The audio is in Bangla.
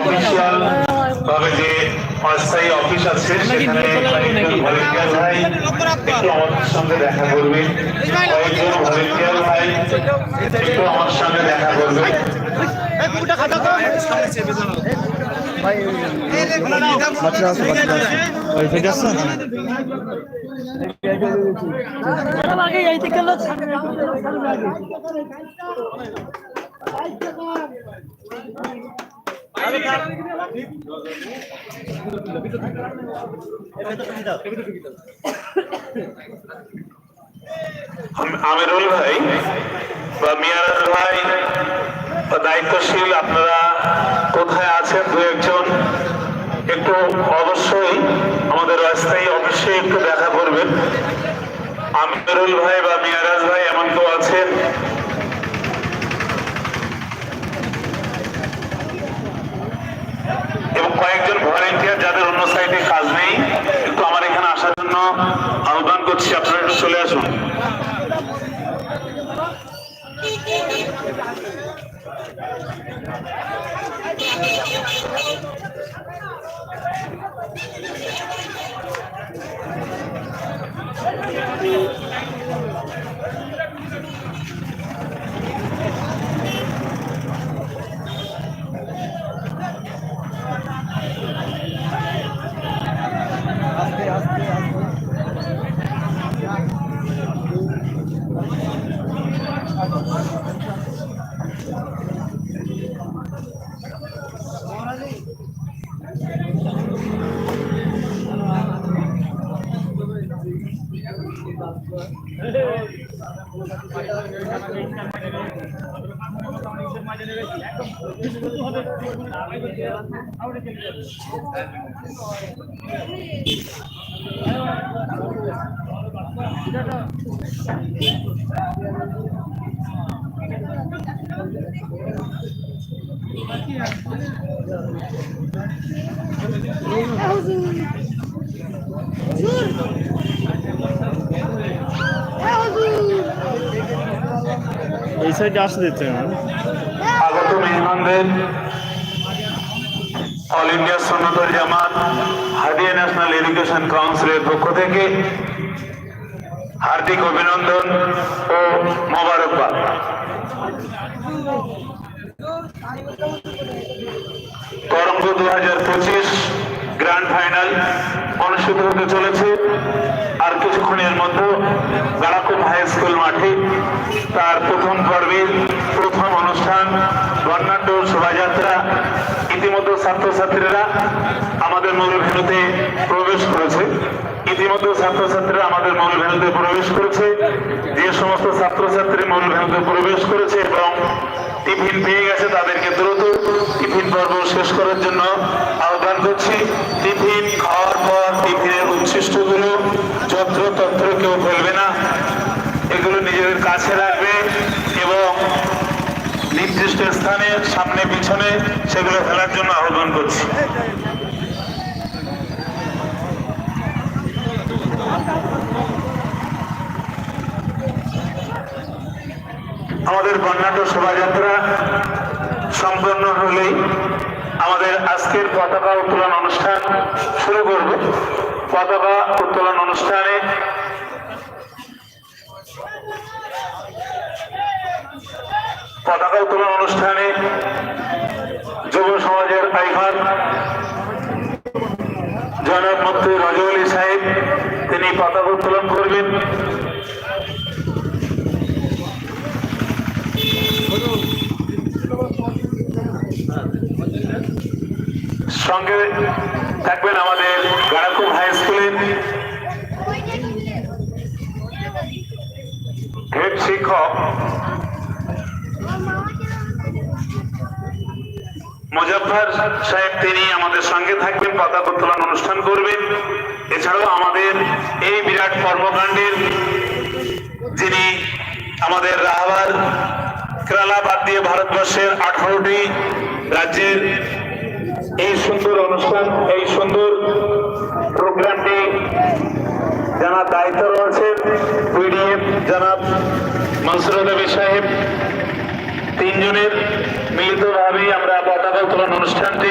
অফিসিয়াল ভাবে যে অস্থায়ী অফিস আছে সেখানে ভলেন্টিয়ার ভাই একটু আমাদের সঙ্গে দেখা করবেন, কয়েকজন ভলেন্টিয়ার ভাই একটু আমার সঙ্গে দেখা করবেন। আমিরুল ভাই বা মিয়ারাজ ভাই বা দায়িত্বশীল আপনারা কোথায় আছেন? দু একজন একটু অবশ্যই আমাদের অস্থায়ী অফিসে একটু দেখা করবেন। আমিরুল ভাই বা মিয়ারাজ ভাই এমন কেউ আছেন? এবং কয়েকজন ভলেন্টিয়ার যাদের অন্য সাইডে কাজ নেই একটু আমার এখানে আসার জন্য আহ্বান করছি, আপনারা একটু চলে আসুন। এই সাইডে আসতে দিতে আগত মেহমানদের অল ইন্ডিয়া সুন্নতুল জামাত হাদিয়া ন্যাশনাল এডুকেশন কাউন্সিলের পক্ষ থেকে হার্দিক অভিনন্দন ও মোবারকবাদ। তরঙ্গ 2025 গ্র্যান্ড ফাইনাল অনুষ্ঠিত হতে চলেছে আর কিছুক্ষণের মধ্যে গাড়াকুপ হাই স্কুল মাঠে তার প্রথম পর্বের প্রথম অনুষ্ঠান বর্ণাঢ্য শোভাযাত্রা। ইতিমধ্যে ছাত্রছাত্রীরা আমাদের মূল ভেন্যুতে প্রবেশ করেছে। যে সমস্ত ছাত্রছাত্রী মূল ভেন্যুতে প্রবেশ করেছে এবং টিফিন পেয়ে গেছে তাদেরকে দ্রুত টিফিন পর্ব শেষ করার জন্য আহ্বান করছি। টিফিন খাওয়ার পর টিফিনের উচ্ছিষ্টগুলো যত্রতত্র কেউ ফেলবে না, এগুলো নিজেদের কাছে রাখবে এবং নির্দিষ্ট স্থানে সামনে পিছনে সেগুলো ফেলার জন্য আহ্বান করছি। আমাদের বর্ণাঢ্য শোভাযাত্রা সম্পন্ন হলেই আমাদের আজকের পতাকা উত্তোলন অনুষ্ঠান শুরু করব। পতাকা উত্তোলন অনুষ্ঠানে যুব সমাজের আইকন জনাব মুফতি রজব আলী সাহেব তিনি পতাকা উত্তোলন করবেন। সঙ্গে থাকবেন আমাদের গাড়াকুপ হাই স্কুলের হেড শিক্ষক মুজফফর সাহেব, তিনি আমাদের সঙ্গে থাকবেন, পতাকা উত্তোলন অনুষ্ঠান করবেন। এছাড়াও আমাদের এই বিরাট কর্মকাণ্ডের যিনি আমাদের রাহাবার কেরালা বাদ দিয়ে ভারতবর্ষের 18টি রাজ্যের এই সুন্দর অনুষ্ঠান, এই সুন্দর প্রোগ্রামটি জানার দায়িত্ব রয়েছে পিডিএফ জনাব মনসুর নবী সাহেব। তিনজনের মিলিতভাবেই আমরা পতাকা উত্তোলন অনুষ্ঠানটি